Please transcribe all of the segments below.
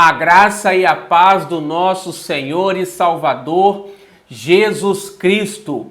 A graça e a paz do nosso Senhor e Salvador, Jesus Cristo.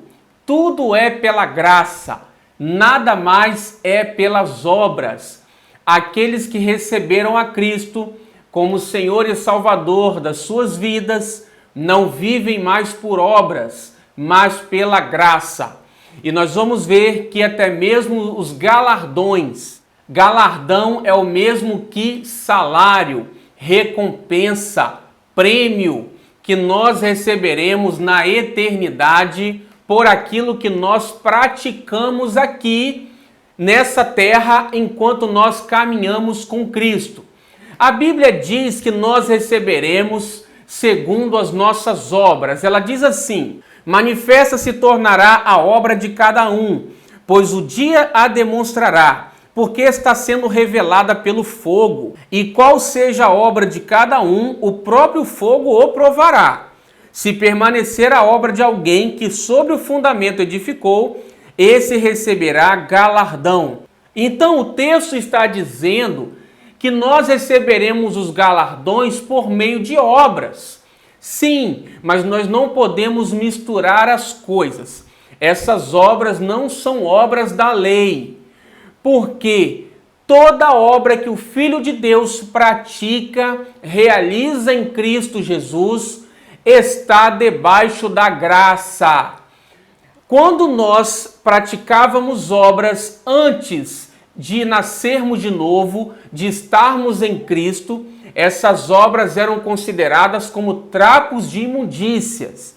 Tudo é pela graça, nada mais é pelas obras. Aqueles que receberam a Cristo como Senhor e Salvador das suas vidas, não vivem mais por obras, mas pela graça. E nós vamos ver que até mesmo os galardões, galardão é o mesmo que salário, recompensa, prêmio que nós receberemos na eternidade por aquilo que nós praticamos aqui nessa terra enquanto nós caminhamos com Cristo. A Bíblia diz que nós receberemos segundo as nossas obras. Ela diz assim: manifesta se tornará a obra de cada um, pois o dia a demonstrará, porque está sendo revelada pelo fogo, e qual seja a obra de cada um, o próprio fogo o provará. Se permanecer a obra de alguém que sobre o fundamento edificou, esse receberá galardão. Então o texto está dizendo que nós receberemos os galardões por meio de obras. Sim, mas nós não podemos misturar as coisas. Essas obras não são obras da lei. Porque toda obra que o Filho de Deus pratica, realiza em Cristo Jesus, está debaixo da graça. Quando nós praticávamos obras antes de nascermos de novo, de estarmos em Cristo, essas obras eram consideradas como trapos de imundícias.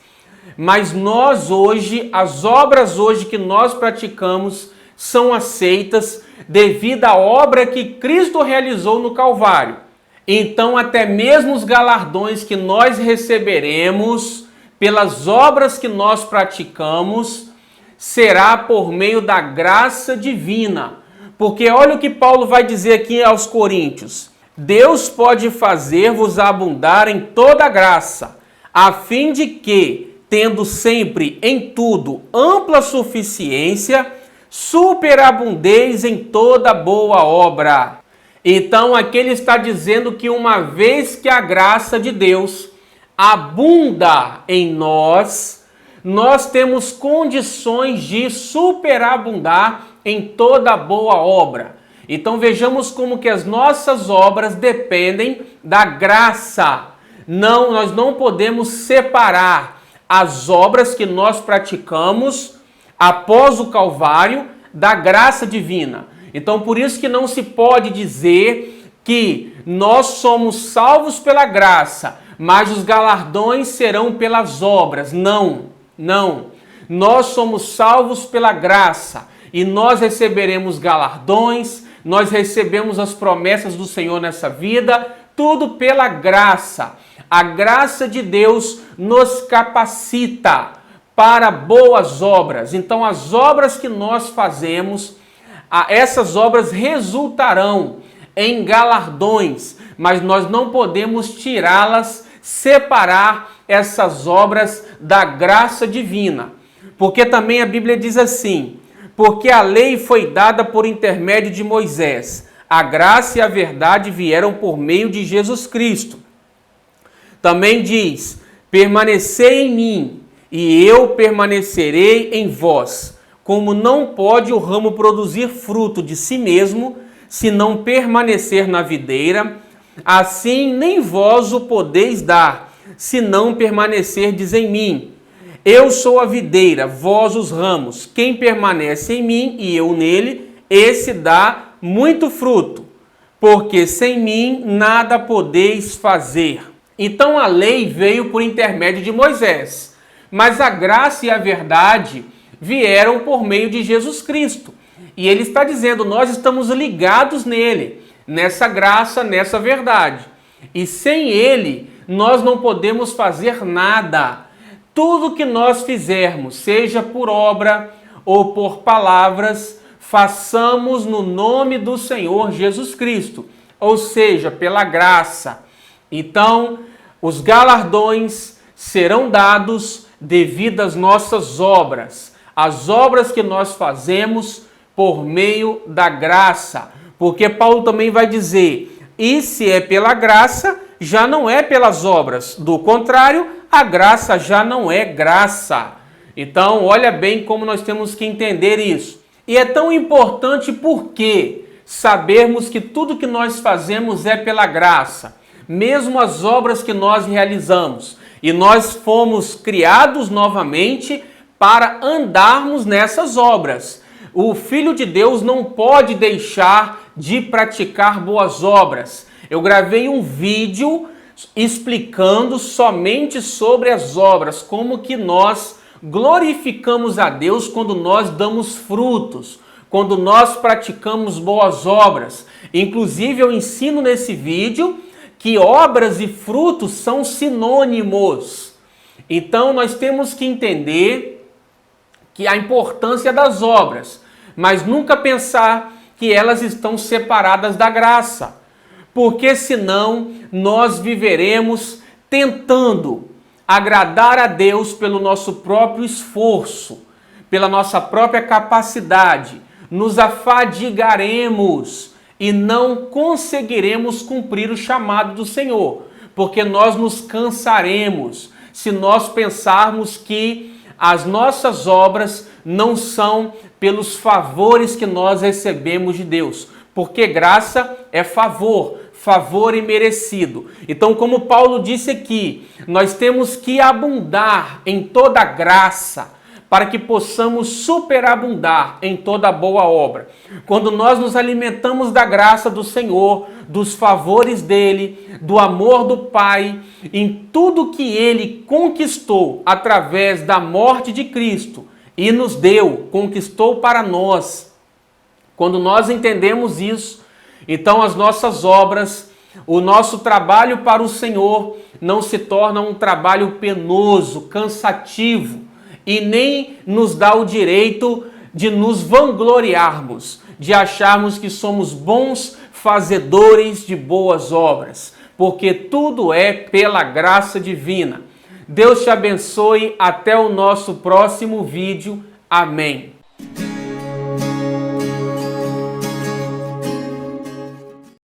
Mas nós hoje, as obras hoje que nós praticamos, são aceitas devido à obra que Cristo realizou no Calvário. Então, até mesmo os galardões que nós receberemos pelas obras que nós praticamos, será por meio da graça divina. Porque olha o que Paulo vai dizer aqui aos Coríntios: Deus pode fazer-vos abundar em toda graça, a fim de que, tendo sempre em tudo ampla suficiência, superabundeis em toda boa obra. Então aqui ele está dizendo que uma vez que a graça de Deus abunda em nós, nós temos condições de superabundar em toda boa obra. Então vejamos como que as nossas obras dependem da graça. Não, nós não podemos separar as obras que nós praticamos após o Calvário, da graça divina. Então, por isso que não se pode dizer que nós somos salvos pela graça, mas os galardões serão pelas obras. Não, não. Nós somos salvos pela graça e nós receberemos galardões, nós recebemos as promessas do Senhor nessa vida, tudo pela graça. A graça de Deus nos capacita para boas obras. Então as obras que nós fazemos, essas obras resultarão em galardões, mas nós não podemos tirá-las, separar essas obras da graça divina. Porque também a Bíblia diz assim: porque a lei foi dada por intermédio de Moisés, a graça e a verdade vieram por meio de Jesus Cristo. Também diz: permanecei em mim, e eu permanecerei em vós. Como não pode o ramo produzir fruto de si mesmo, se não permanecer na videira, assim nem vós o podeis dar, se não permanecerdes em mim. Eu sou a videira, vós os ramos. Quem permanece em mim e eu nele, esse dá muito fruto, porque sem mim nada podeis fazer. Então a lei veio por intermédio de Moisés, mas a graça e a verdade vieram por meio de Jesus Cristo. E ele está dizendo, nós estamos ligados nele, nessa graça, nessa verdade. E sem ele, nós não podemos fazer nada. Tudo que nós fizermos, seja por obra ou por palavras, façamos no nome do Senhor Jesus Cristo, ou seja, pela graça. Então, os galardões serão dados devido às nossas obras, as obras que nós fazemos por meio da graça. Porque Paulo também vai dizer, e se é pela graça, já não é pelas obras. Do contrário, a graça já não é graça. Então, olha bem como nós temos que entender isso. E é tão importante porque sabermos que tudo que nós fazemos é pela graça, mesmo as obras que nós realizamos. E nós fomos criados novamente para andarmos nessas obras. O Filho de Deus não pode deixar de praticar boas obras. Eu gravei um vídeo explicando somente sobre as obras, como que nós glorificamos a Deus quando nós damos frutos, quando nós praticamos boas obras. Inclusive eu ensino nesse vídeo que obras e frutos são sinônimos. Então nós temos que entender que a importância das obras, mas nunca pensar que elas estão separadas da graça, porque senão nós viveremos tentando agradar a Deus pelo nosso próprio esforço, pela nossa própria capacidade, nos afadigaremos e não conseguiremos cumprir o chamado do Senhor, porque nós nos cansaremos se nós pensarmos que as nossas obras não são pelos favores que nós recebemos de Deus, porque graça é favor imerecido. Então, como Paulo disse aqui, nós temos que abundar em toda graça, para que possamos superabundar em toda boa obra. Quando nós nos alimentamos da graça do Senhor, dos favores dele, do amor do Pai, em tudo que ele conquistou através da morte de Cristo e nos deu, conquistou para nós. Quando nós entendemos isso, então as nossas obras, o nosso trabalho para o Senhor não se torna um trabalho penoso, cansativo, e nem nos dá o direito de nos vangloriarmos, de acharmos que somos bons fazedores de boas obras, porque tudo é pela graça divina. Deus te abençoe, até o nosso próximo vídeo. Amém.